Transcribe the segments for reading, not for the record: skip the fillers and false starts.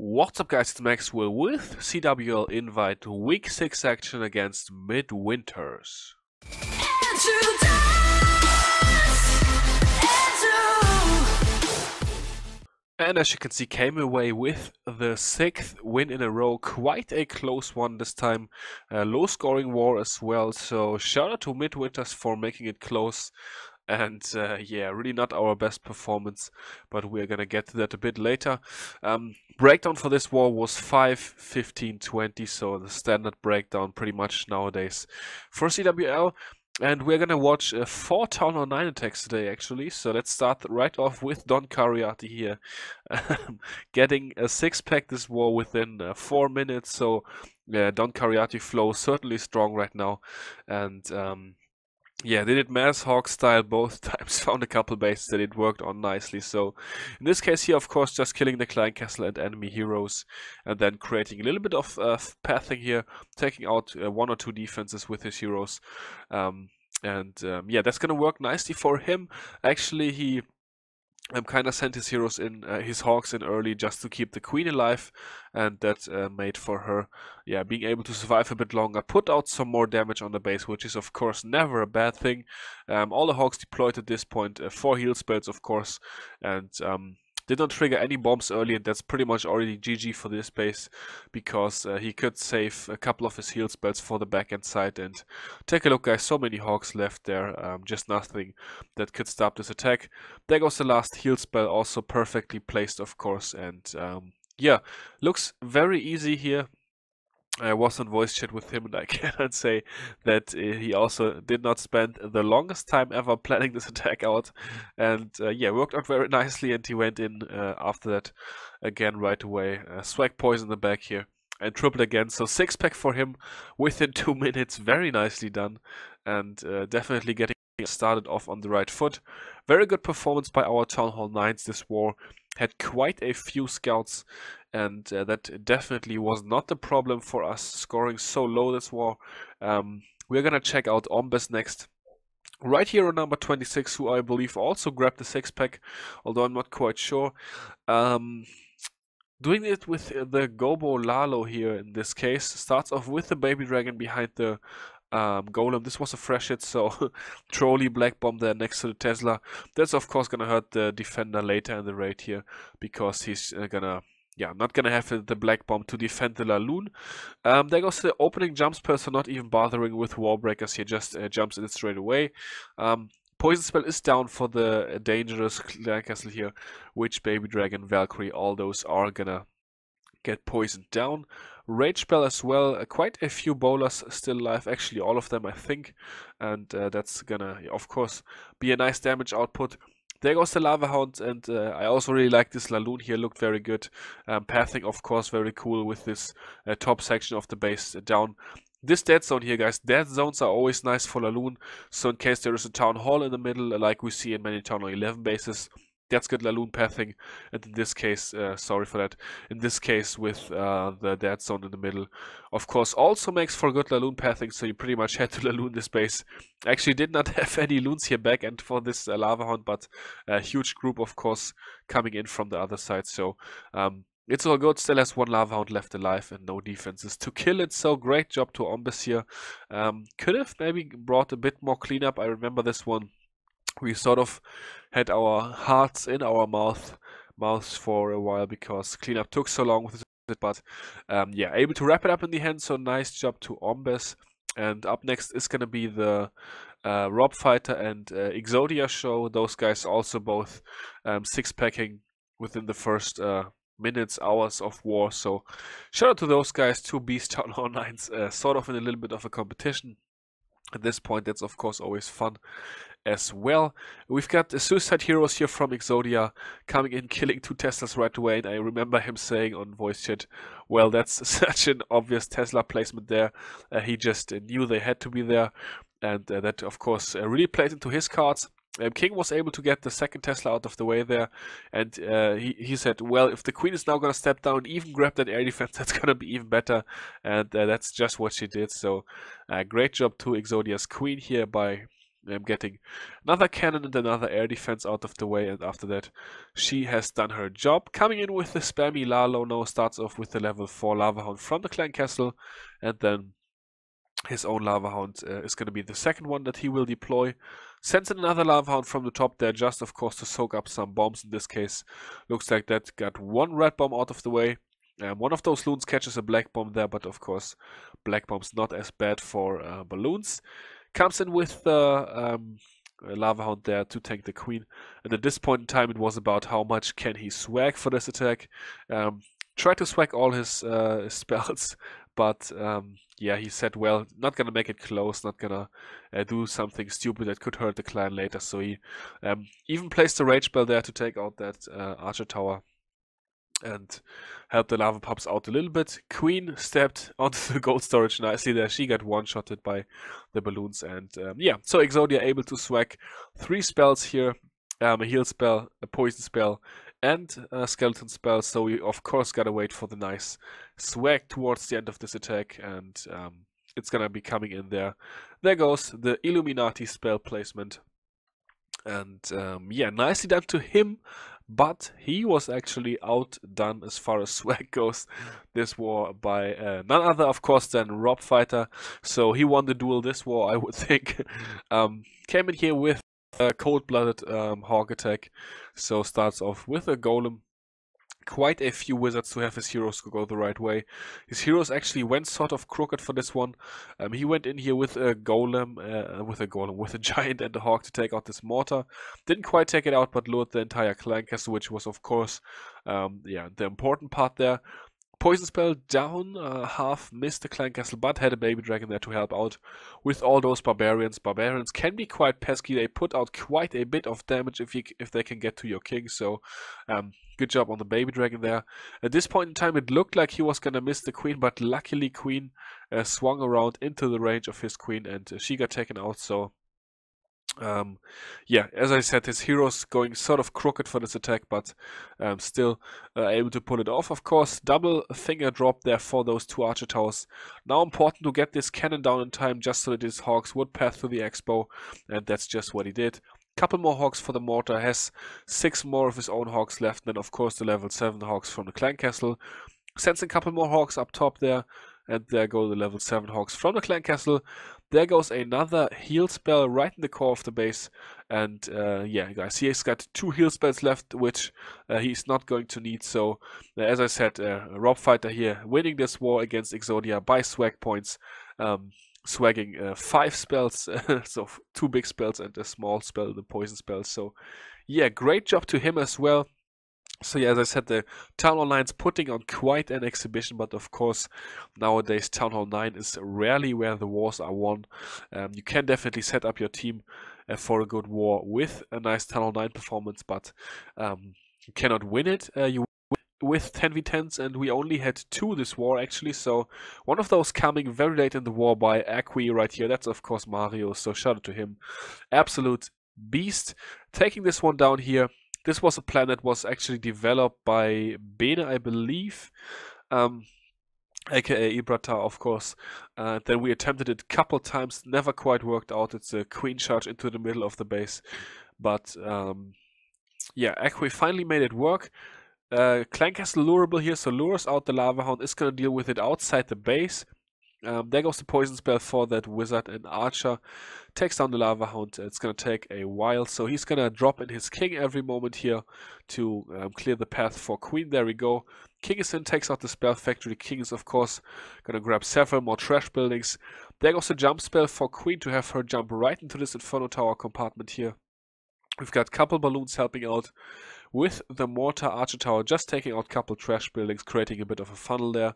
What's up guys, it's Maxwell with CWL Invite Week 6 action against Midwinters. And as you can see, came away with the 6th win in a row. Quite a close one this time. Low scoring war as well, so shout out to Midwinters for making it close. And yeah, really not our best performance, but we're gonna get to that a bit later. Breakdown for this war was 5, 15, 20, so the standard breakdown pretty much nowadays for CWL. And we're gonna watch 4 Town Hall 9 attacks today, actually. So let's start right off with Don Cariati here, getting a 6-pack this war within 4 minutes. So Don Cariati flow certainly strong right now, and yeah, did it Mass Hawk style both times, found a couple bases that it worked on nicely. So in this case here, of course, just killing the Klein Castle and enemy heroes, and then creating a little bit of pathing here, taking out 1 or 2 defenses with his heroes. Yeah, that's gonna work nicely for him. Actually, he kind of sent his heroes in, his hawks in early just to keep the queen alive, and that made for her, yeah, being able to survive a bit longer, put out some more damage on the base, which is of course never a bad thing. All the hawks deployed at this point, 4 heal spells of course, and did not trigger any bombs early, and that's pretty much already GG for this base, because he could save a couple of his heal spells for the back-end side. And take a look guys, so many hawks left there, just nothing that could stop this attack. There goes the last heal spell, also perfectly placed of course, and yeah, looks very easy here. I was on voice chat with him, and I cannot say that he also did not spend the longest time ever planning this attack out. And yeah, worked out very nicely, and he went in after that again right away. Swag poison in the back here, and tripled again. So 6-pack for him within 2 minutes. Very nicely done, and definitely getting started off on the right foot. Very good performance by our Town Hall 9s this war. Had quite a few scouts, and that definitely was not the problem for us scoring so low this war. We're gonna check out Ombes next. Right here on number 26, who I believe also grabbed the 6-pack, although I'm not quite sure. Doing it with the Gobo Lalo here in this case. Starts off with the baby dragon behind the golem. This was a fresh hit, so trolley black bomb there next to the Tesla. That's of course gonna hurt the defender later in the raid here, because he's gonna, yeah, not gonna have the black bomb to defend the Laloon. There goes the opening jump spell, so not even bothering with Warbreakers here, just jumps in it straight away. Poison spell is down for the dangerous Klein Castle here, which baby dragon, Valkyrie, all those are gonna get poisoned down. Rage spell as well, quite a few bowlers still alive, actually all of them I think, and that's gonna of course be a nice damage output. There goes the Lava Hound, and I also really like this Laloon here, looked very good. Pathing of course very cool with this top section of the base down. This dead zone here guys, dead zones are always nice for Laloon, so in case there is a Town Hall in the middle like we see in many Town Hall 11 bases, that's good Laloon pathing. And in this case, sorry for that, in this case with the dead zone in the middle, of course also makes for good Laloon pathing, so you pretty much had to Laloon this base. Actually did not have any loons here back end for this Lava Hound, but a huge group of course coming in from the other side, so it's all good. Still has 1 Lava Hound left alive and no defenses to kill it, so great job to Ombes here. Could have maybe brought a bit more cleanup. I remember this one, we sort of had our hearts in our mouths for a while because cleanup took so long with it, but yeah, able to wrap it up in the end, so nice job to Ombes. And up next is gonna be the Rob Fighter and Exodia show. Those guys also both 6-packing within the first minutes, hours of war, so shout out to those guys, 2 Beast Town Hall 9s, sort of in a little bit of a competition. At this point, that's of course always fun as well. We've got the Suicide Heroes here from Exodia coming in, killing 2 Teslas right away, and I remember him saying on voice chat, well, that's such an obvious Tesla placement there. He just knew they had to be there, and that of course really played into his cards. King was able to get the 2nd Tesla out of the way there, and he said, well, if the queen is now going to step down and even grab that air defense, that's going to be even better, and that's just what she did. So great job to Exodia's queen here by getting another cannon and another air defense out of the way, and after that she has done her job. Coming in with the spammy Lalo now, starts off with the level 4 Lava Hound from the Clan Castle, and then his own Lava Hound is going to be the second one that he will deploy. Sends in another Lava Hound from the top there, just of course to soak up some bombs. In this case, looks like that got one red bomb out of the way. One of those loons catches a black bomb there, but of course black bomb's not as bad for balloons. Comes in with the Lava Hound there to tank the queen, and at this point in time it was about how much can he swag for this attack. Tried to swag all his spells, but yeah, he said, well, not gonna make it close, not gonna do something stupid that could hurt the clan later, so he even placed the rage spell there to take out that archer tower and help the lava pups out a little bit. Queen stepped onto the gold storage nicely there. She got one-shotted by the balloons, and yeah, so Exodia able to swag 3 spells here, a heal spell, a poison spell, and a skeleton spell, so we of course gotta wait for the nice swag towards the end of this attack, and it's gonna be coming in there. There goes the Illuminati spell placement, and yeah, nicely done to him. But he was actually outdone as far as swag goes this war by none other, of course, than Rob Fighter. So he won the duel this war, I would think. Came in here with a cold-blooded hawk attack. So starts off with a golem. Quite a few wizards to have his heroes go the right way. His heroes actually went sort of crooked for this one. He went in here with a golem, with a giant and a hawk to take out this mortar. Didn't quite take it out, but lured the entire clan castle, which was of course, yeah, the important part there. Poison spell down, half missed the clan castle, but had a baby dragon there to help out with all those barbarians. Barbarians can be quite pesky. They put out quite a bit of damage if they can get to your king. So good job on the baby dragon there. At this point in time, it looked like he was gonna miss the queen, but luckily queen swung around into the range of his queen, and she got taken out. So yeah, as I said, his heroes going sort of crooked for this attack, but still able to pull it off. Of course, double finger drop there for those 2 archer towers. Now important to get this cannon down in time, just so that his hawks would pass through the expo, and that's just what he did. Couple more hawks for the mortar, has 6 more of his own hawks left, and then of course the level 7 hawks from the clan castle. Sends a couple more hawks up top there, and there go the level 7 hawks from the clan castle. There goes another heal spell right in the core of the base, and yeah, guys, he's got 2 heal spells left, which he's not going to need. So, as I said, Rob Fighter here winning this war against Exodia by swag points, swagging 5 spells, so 2 big spells and a small spell, the poison spell. So, yeah, great job to him as well. So yeah, as I said, the Town Hall 9's putting on quite an exhibition, but of course, nowadays Town Hall 9 is rarely where the wars are won. You can definitely set up your team for a good war with a nice Town Hall 9 performance, but you cannot win it. You with 10v10s, and we only had 2 this war actually, so one of those coming very late in the war by Acqui right here. That's of course Mario, so shout out to him. Absolute beast. Taking this one down here. This was a plan that was actually developed by Bene, I believe, aka Ibrata, of course. Then we attempted it a couple times, never quite worked out. It's a queen charge into the middle of the base. But yeah, Acqui finally made it work. Clan Castle lurable here, so lures out the Lava Hound, is going to deal with it outside the base. There goes the poison spell for that wizard, and Archer takes down the Lava Hound. It's going to take a while, so he's going to drop in his king every moment here to clear the path for queen. There we go. King is in, takes out the spell factory. King is of course going to grab several more trash buildings. There goes the jump spell for queen to have her jump right into this Inferno Tower compartment here. We've got a couple balloons helping out with the mortar archer tower, just taking out a couple trash buildings, creating a bit of a funnel there.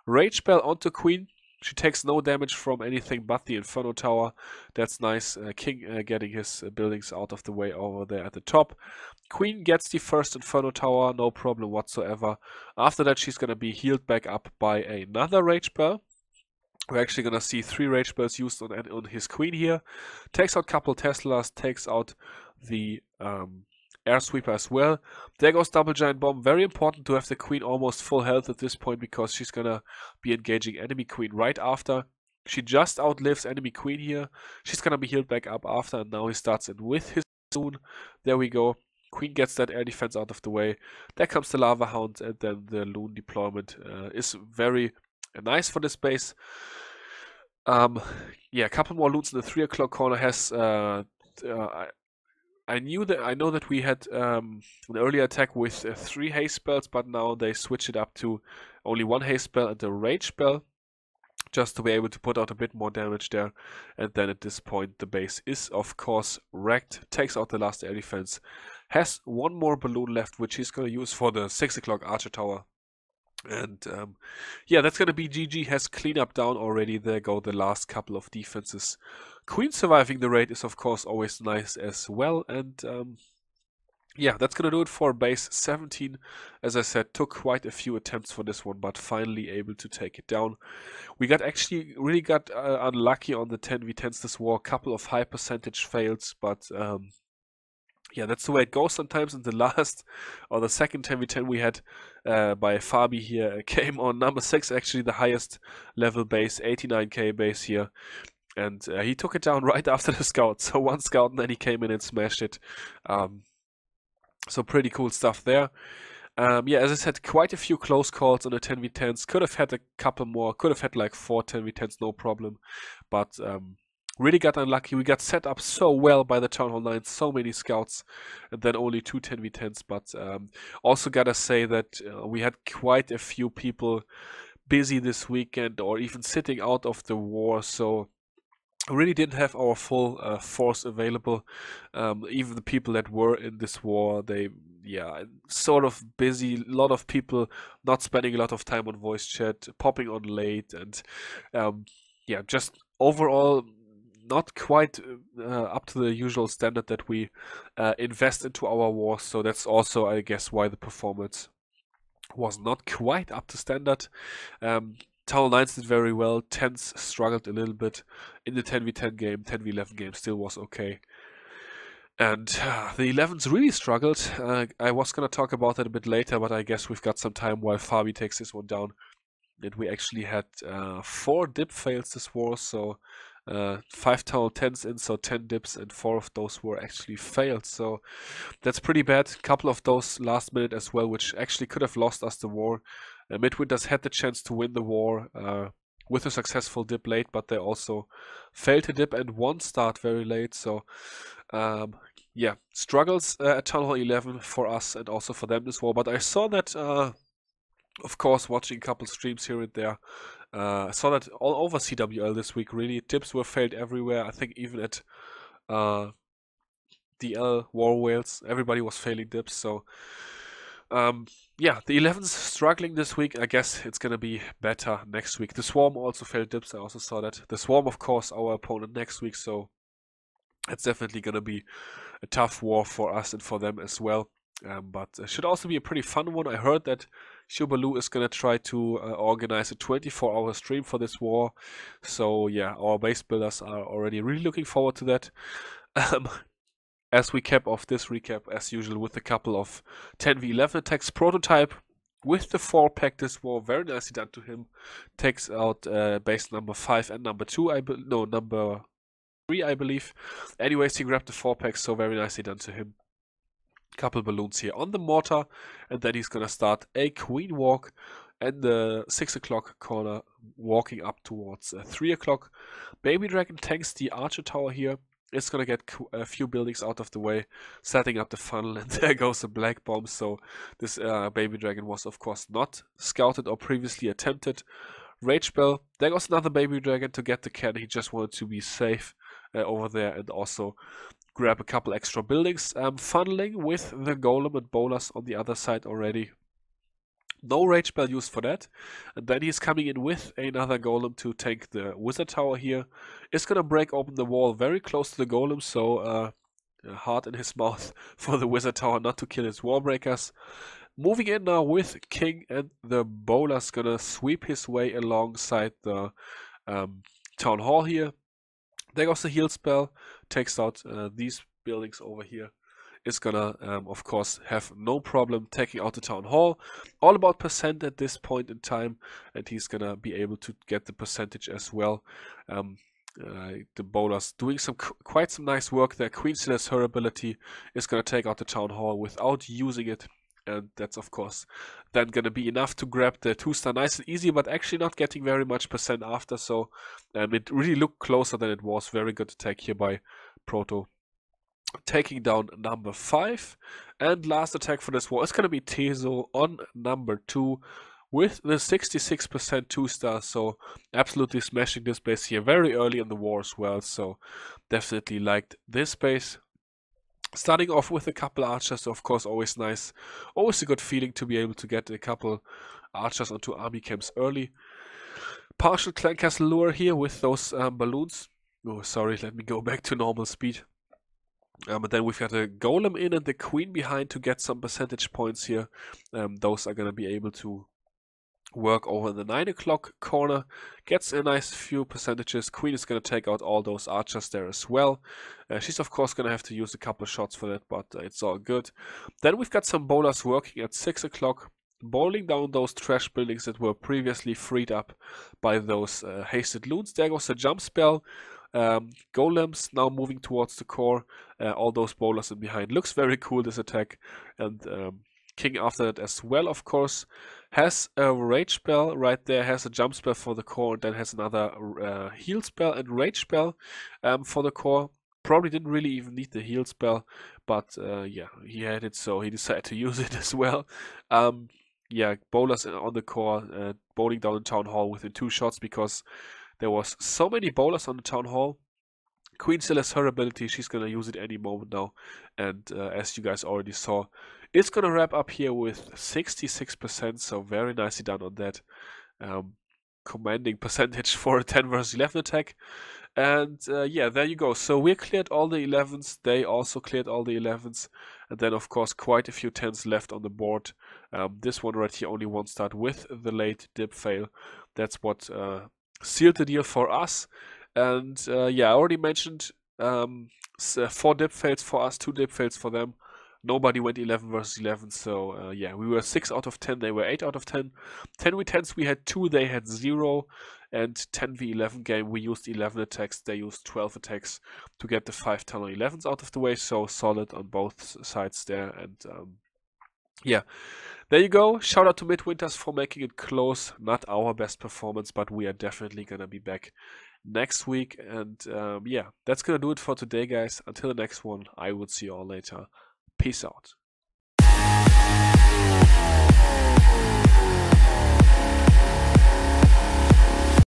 Rage spell onto queen. She takes no damage from anything but the Inferno Tower. That's nice. King getting his buildings out of the way over there at the top. Queen gets the first Inferno Tower, no problem whatsoever. After that, she's going to be healed back up by another Rage Spell. We're actually going to see 3 Rage Spells used on his Queen here. Takes out a couple Teslas, takes out the Air Sweeper as well. There goes Double Giant Bomb. Very important to have the Queen almost full health at this point, because she's gonna be engaging enemy Queen right after. She just outlives enemy queen here. She's gonna be healed back up after, and now he starts in with his loon. There we go. Queen gets that air defense out of the way. There comes the lava hound, and then the loon deployment is very nice for this base. Yeah, a couple more loons in the 3 o'clock corner has. I know that we had an earlier attack with 3 haste spells, but now they switch it up to only 1 haste spell and a rage spell, just to be able to put out a bit more damage there. And then at this point the base is of course wrecked, takes out the last air defense, has 1 more balloon left which he's going to use for the 6 o'clock archer tower. And yeah, that's going to be GG. Has cleanup down already. There go the last couple of defenses. Queen surviving the raid is of course always nice as well. And yeah, that's going to do it for base 17. As I said, took quite a few attempts for this one, but finally able to take it down. We really got unlucky on the 10v10s this war. A couple of high percentage fails, but yeah, that's the way it goes sometimes. In the last, or the second 10v10 we had by Fabi here came on number 6, actually the highest level base, 89k base here. And he took it down right after the scout. So 1 scout and then he came in and smashed it. So pretty cool stuff there. Yeah, as I said, quite a few close calls on the 10v10s. Could have had a couple more. Could have had like 4 10v10s, no problem. But really got unlucky. We got set up so well by the Town Hall 9, so many scouts, and then only 2 10v10s. But also gotta say that we had quite a few people busy this weekend or even sitting out of the war, so really didn't have our full force available. Even the people that were in this war, they, yeah, sort of busy. A lot of people not spending a lot of time on voice chat, popping on late, and yeah, just overall not quite up to the usual standard that we invest into our wars. So that's also, I guess, why the performance was not quite up to standard. Town 9s did very well. 10s struggled a little bit in the 10v10 game. 10v11 game still was okay. And the 11s really struggled. I was going to talk about that a bit later, but I guess we've got some time while Fabi takes this one down. And we actually had 4 dip fails this war, so 5 Town 10s in, so 10 dips, and 4 of those were actually failed. So that's pretty bad. A couple of those last minute as well, which actually could have lost us the war. Midwinters had the chance to win the war with a successful dip late, but they also failed to dip and 1 start very late. So yeah, struggles at Town Hall 11 for us and also for them this war. But I saw that, of course, watching a couple streams here and there, I saw that all over CWL this week, really. Dips were failed everywhere. I think even at the Elle War Whales, everybody was failing dips. So yeah, the 11's struggling this week. I guess it's gonna be better next week. The Swarm also failed dips. I also saw that. The Swarm, of course, our opponent next week. So it's definitely gonna be a tough war for us and for them as well. But it should also be a pretty fun one. I heard that Shubalu is going to try to organize a 24-hour stream for this war. So yeah, our base builders are already really looking forward to that. As we cap off this recap, as usual, with a couple of 10v11 attacks. Prototype with the 4-pack this war, very nicely done to him. Takes out base number 5 and number 2, number 3, I believe. Anyways, he grabbed the 4-pack, so very nicely done to him. Couple balloons here on the mortar, and then he's gonna start a queen walk and the 6 o'clock corner, walking up towards 3 o'clock. Baby Dragon tanks the archer tower here. It's gonna get a few buildings out of the way, setting up the funnel, and there goes a black bomb. So this Baby Dragon was of course not scouted or previously attempted. Rage Bell, there goes another Baby Dragon to get the cannon. He just wanted to be safe over there and also grab a couple extra buildings. Funneling with the Golem and Bolas on the other side already. No Rage Bell used for that. And then he's coming in with another Golem to tank the Wizard Tower here. Is going to break open the wall very close to the Golem, so heart in his mouth for the Wizard Tower not to kill his Warbreakers. Moving in now with King, and the Bolas going to sweep his way alongside the Town Hall here. There goes the heal spell, takes out these buildings over here. is gonna, of course, have no problem taking out the Town Hall. All about percent at this point in time, and he's gonna be able to get the percentage as well. The bowlers doing quite some nice work there. Queen still has her ability, is gonna take out the Town Hall without using it. And that's, of course, then going to be enough to grab the 2-star nice and easy, but actually not getting very much percent after. So it really looked closer than it was. Very good attack here by Proto. Taking down number 5. And last attack for this war is going to be Tezo on number 2 with the 66% 2-star. So absolutely smashing this base here very early in the war as well. So definitely liked this base. Starting off with a couple archers, of course, always nice. Always a good feeling to be able to get a couple archers onto army camps early. Partial clan castle lure here with those balloons. Oh, sorry, let me go back to normal speed. But then we've got a golem in and the queen behind to get some percentage points here. Those are going to be able to work over the 9 o'clock corner, gets a nice few percentages. Queen is going to take out all those archers there as well. She's of course going to have to use a couple shots for that, but it's all good. Then we've got some bowlers working at 6 o'clock, bowling down those trash buildings that were previously freed up by those hasted loons. There goes a jump spell. Golems now moving towards the core. All those bowlers in behind. Looks very cool, this attack. And King after that as well, of course. Has a rage spell right there, has a jump spell for the core, and then has another heal spell and rage spell for the core. Probably didn't really even need the heal spell, but yeah, he had it, so he decided to use it as well. Yeah, bowlers on the core, bowling down the Town Hall within 2 shots because there was so many bowlers on the Town Hall. Queen still has her ability, she's gonna use it any moment now, and as you guys already saw, it's gonna wrap up here with 66%, so very nicely done on that. Commanding percentage for a 10 versus 11 attack. And yeah, there you go. So we cleared all the 11s, they also cleared all the 11s, and then of course quite a few 10s left on the board. This one right here only 1 start with the late dip fail. That's what sealed the deal for us. And yeah, I already mentioned 4 dip fails for us, 2 dip fails for them. Nobody went 11 versus 11, so yeah, we were 6 out of 10, they were 8 out of 10. 10v10s we had 2, they had 0. And 10v11 game, we used 11 attacks, they used 12 attacks to get the 5 10 or 11s out of the way, so solid on both sides there. And yeah, there you go. Shout out to Midwinters for making it close. Not our best performance, but we are definitely going to be back next week. And yeah, that's going to do it for today, guys. Until the next one, I will see you all later. Peace out.